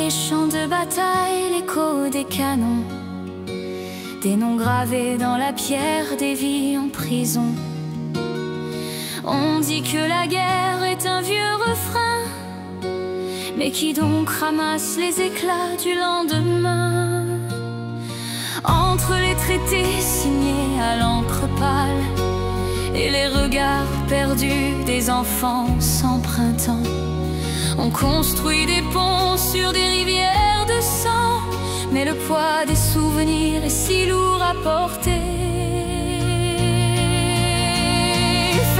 les champs de bataille, l'écho des canons, des noms gravés dans la pierre, des vies en prison. On dit que la guerre est un vieux refrain, mais qui donc ramasse les éclats du lendemain? Entre les traités signés à l'encre pâle et les regards perdus des enfants sans printemps, on construit des ponts sur des rivières de sang, mais le poids des souvenirs est si lourd à porter.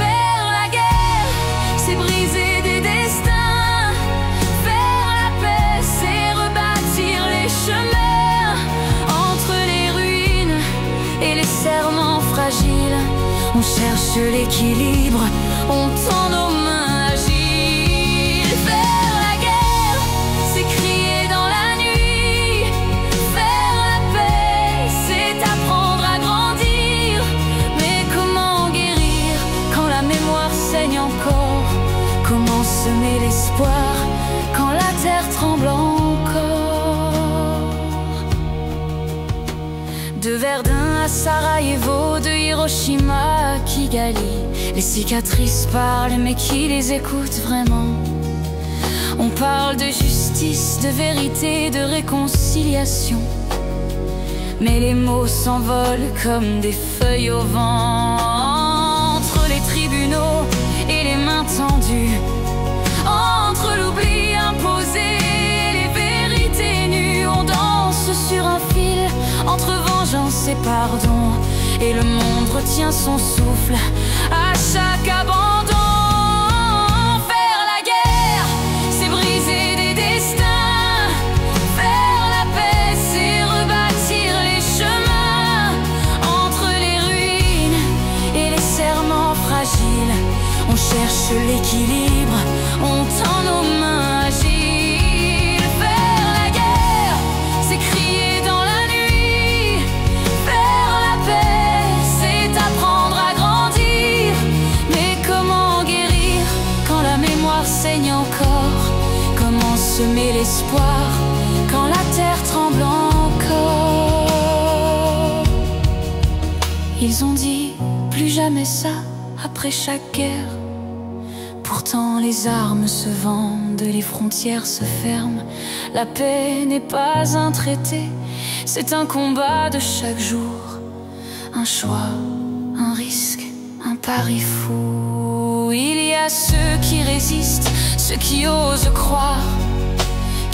Faire la guerre, c'est briser des destins. Faire la paix, c'est rebâtir les chemins. Entre les ruines et les serments fragiles, on cherche l'équilibre, on tend nos mains agiles. Faire la guerre, c'est crier dans la nuit. Faire la paix, c'est apprendre à grandir. Mais comment guérir quand la mémoire saigne encore? Comment semer l'espoir quand la terre tremble encore? De Verdun à Sarajevo, de Hiroshima à Kigali, les cicatrices parlent, mais qui les écoute vraiment? On parle de justice, de vérité, de réconciliation, mais les mots s'envolent comme des feuilles au vent. Entre les tribunaux et les mains tendues, entre l'oubli imposé et les vérités nues, on danse sur un fil entre vengeance et pardon, et le monde retient son souffle à chaque abandon. Faire la guerre, c'est briser des destins. Faire la paix, c'est rebâtir les chemins. Entre les ruines et les serments fragiles, on cherche l'équilibre, on tend nos mains agiles. Faire la guerre, c'est crier dans la nuit. Faire la paix, c'est apprendre à grandir. Mais comment guérir quand la mémoire saigne encore? Comment semer l'espoir quand la terre tremble encore? Ils ont dit plus jamais ça après chaque guerre. Pourtant les armes se vendent, les frontières se ferment. La paix n'est pas un traité, c'est un combat de chaque jour. Un choix, un risque, un pari fou. Il y a ceux qui résistent, ceux qui osent croire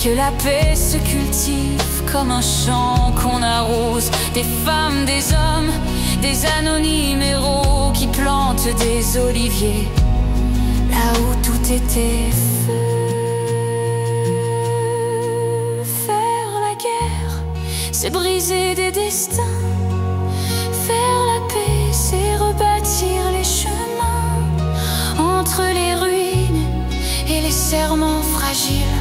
que la paix se cultive comme un champ qu'on arrose. Des femmes, des hommes, des anonymes héros qui plantent des oliviers là où tout était feu. Faire la guerre, c'est briser des destins. Faire la paix, c'est rebâtir les chemins. Entre les ruines et les serments fragiles,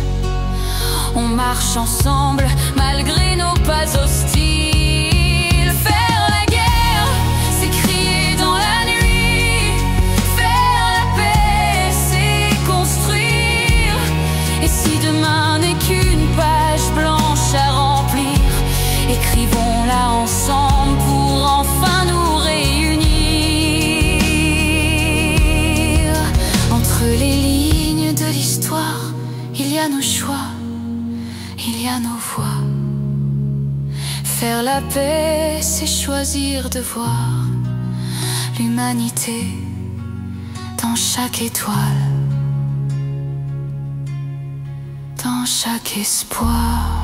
on marche ensemble malgré nos pas hostiles. Faire la guerre, c'est crier dans la nuit. Faire la paix, c'est construire. Et si demain n'est qu'une page blanche à remplir, écrivons-la ensemble pour enfin nous réunir. Entre les lignes de l'histoire, il y a nos choix, il y a nos voix. Faire la paix, c'est choisir de voir l'humanité dans chaque étoile, dans chaque espoir.